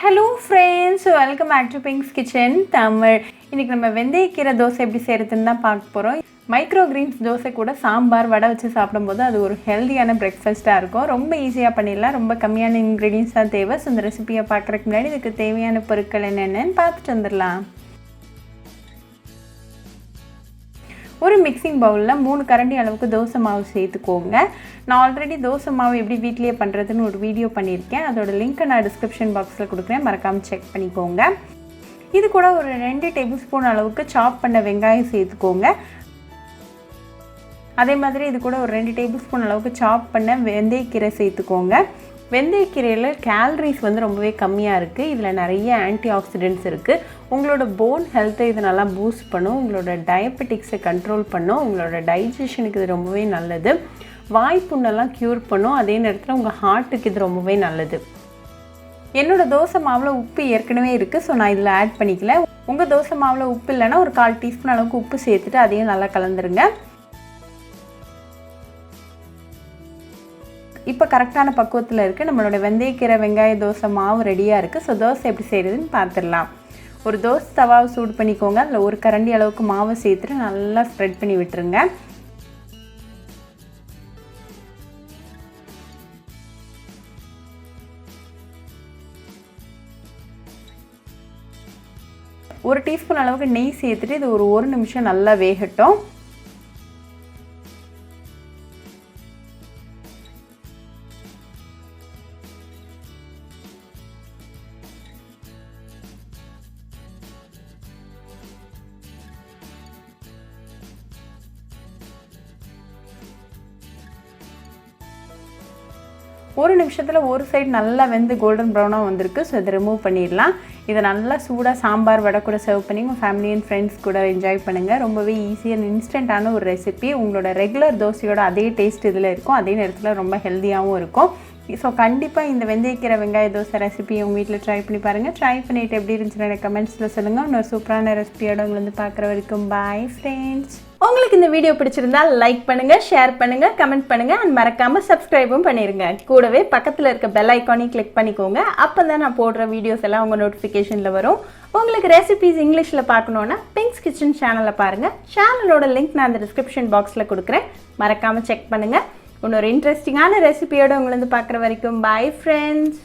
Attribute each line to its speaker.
Speaker 1: Hello friends, welcome back to Pink's Kitchen Tamil. இன்னைக்கு நம்ம வெந்தயக்கீரை தோசை எப்படி செய்யறதுன்னு தான் பார்க்க போறோம். மைக்ரோகிரீன்ஸ் தோசை கூட சாம்பார் வடை வச்சு சாப்பிடும்போது அது ஒரு ஹெல்தியான பிரேக்ஃபாஸ்டா இருக்கும். ரொம்ப ஈஸியா பண்ணிடலாம். ரொம்ப கம்மியான இன்கிரிடியன்ட்ஸ் தான் தேவை. இந்த ரெசிபியை பார்க்கறதுக்கு முன்னாடி இதுக்கு தேவையான பொருட்கள் என்னென்னன்னு பார்த்துட்டு வந்துடலாம். ஒரு மிக்சிங் பவுலில் 3 கரண்டி அளவுக்கு தோசை மாவு சேர்த்துக்கோங்க. நான் ஆல்ரெடி தோசை மாவு எப்படி வீட்டிலேயே பண்ணுறதுன்னு ஒரு வீடியோ பண்ணியிருக்கேன். அதோட லிங்க்கை நான் டிஸ்கிரிப்ஷன் பாக்ஸில் கொடுக்குறேன், மறக்காமல் செக் பண்ணிக்கோங்க. இது கூட ஒரு 2 டேபிள் ஸ்பூன் அளவுக்கு சாப் பண்ண வெங்காயம் சேர்த்துக்கோங்க. அதே மாதிரி இது கூட ஒரு 2 டேபிள் ஸ்பூன் அளவுக்கு சாப் பண்ண வெந்தயக்கீரை சேர்த்துக்கோங்க. வெந்தயக்கீரையில் கேலரிஸ் ரொம்பவே கம்மியாக இருக்குது. இதில் நிறைய ஆன்டி ஆக்சிடென்ட்ஸ் இருக்குது. உங்களோட போன் ஹெல்த்தை இது நல்லா பூஸ்ட் பண்ணும். உங்களோட டயபெட்டிக்ஸை கண்ட்ரோல் பண்ணும். உங்களோட டைஜஷனுக்கு இது ரொம்பவே நல்லது. வாய்ப்புண்ணெல்லாம் க்யூர் பண்ணும். அதே நேரத்தில் உங்கள் ஹார்ட்டுக்கு இது ரொம்பவே நல்லது. என்னோடய தோசை மாவில் உப்பு ஏற்கனவே இருக்குது, ஸோ நான் இதில் ஆட் பண்ணிக்கல. உங்கள் தோசை மாவில் உப்பு இல்லைன்னா ஒரு 1/4 டீஸ்பூன் அளவுக்கு உப்பு சேர்த்துட்டு அதையும் நல்லா கலந்துருங்க. இப்போ கரெக்டான பக்குவத்தில் இருக்குது. நம்மளோட வெந்தயக்கீரை வெங்காய தோசை மாவு ரெடியாக இருக்குது. ஸோ தோசை எப்படி செய்கிறதுன்னு பார்த்துடலாம். ஒரு தோசை தவாவை சூடு பண்ணிக்கோங்க. அதில் 1 கரண்டி அளவுக்கு மாவை சேர்த்துட்டு நல்லா ஸ்ப்ரெட் பண்ணி விட்டுருங்க. ஒரு டீஸ்பூன் அளவுக்கு நெய் சேர்த்துட்டு இது ஒரு 1 நிமிஷம் நல்லா வேகட்டும். ஒரு நிமிஷத்தில் ஒரு சைடு நல்லா வெந்து கோல்டன் ப்ரௌனாக வந்திருக்கு. ஸோ இதை ரிமூவ் பண்ணிடலாம். இதை நல்லா சூடாக சாம்பார் வடை கூட சர்வ் பண்ணி உங்கள் ஃபேமிலி அண்ட் ஃப்ரெண்ட்ஸ் கூட என்ஜாய் பண்ணுங்கள். ரொம்பவே ஈஸி அண்ட் இன்ஸ்டண்ட்டான ஒரு ரெசிபி. உங்களோட ரெகுலர் தோசையோட அதே டேஸ்ட் இதில் இருக்கும். அதே நேரத்தில் ரொம்ப ஹெல்த்தியாகவும் இருக்கும். ஸோ கண்டிப்பாக இந்த வெந்தயக்கீரை வெங்காய தோசை ரெசிபி உங்கள் வீட்டில் ட்ரை பண்ணி பாருங்கள். ட்ரை பண்ணிவிட்டு எப்படி இருந்துச்சுன்னு எனக்கு கமெண்ட்ஸில் சொல்லுங்கள். இன்னொரு சூப்பரான ரெசிபியோட உங்களை பார்க்குற வரைக்கும் பாய் ஃப்ரெண்ட்ஸ். உங்களுக்கு இந்த வீடியோ பிடிச்சிருந்தா லைக் பண்ணுங்கள், ஷேர் பண்ணுங்கள், கமெண்ட் பண்ணுங்கள் அண்ட் மறக்காமல் சப்ஸ்கிரைபும் பண்ணிடுங்க. கூடவே பக்கத்தில் இருக்க பெல் ஐக்கானையும் கிளிக் பண்ணிக்கோங்க. அப்போ தான் நான் போடுற வீடியோஸ் எல்லாம் உங்கள் நோட்டிஃபிகேஷனில் வரும். உங்களுக்கு ரெசிபிஸ் இங்கிலீஷில் பார்க்கணுன்னா பிங்க்ஸ் கிச்சன் சேனலில் பாருங்கள். சேனலோட லிங்க் நான் அந்த டிஸ்கிரிப்ஷன் பாக்ஸில் கொடுக்குறேன், மறக்காமல் செக் பண்ணுங்கள். இன்னொரு இன்ட்ரெஸ்டிங்கான ரெசிபியோடு உங்களை பார்க்குற வரைக்கும் பாய் ஃப்ரெண்ட்ஸ்.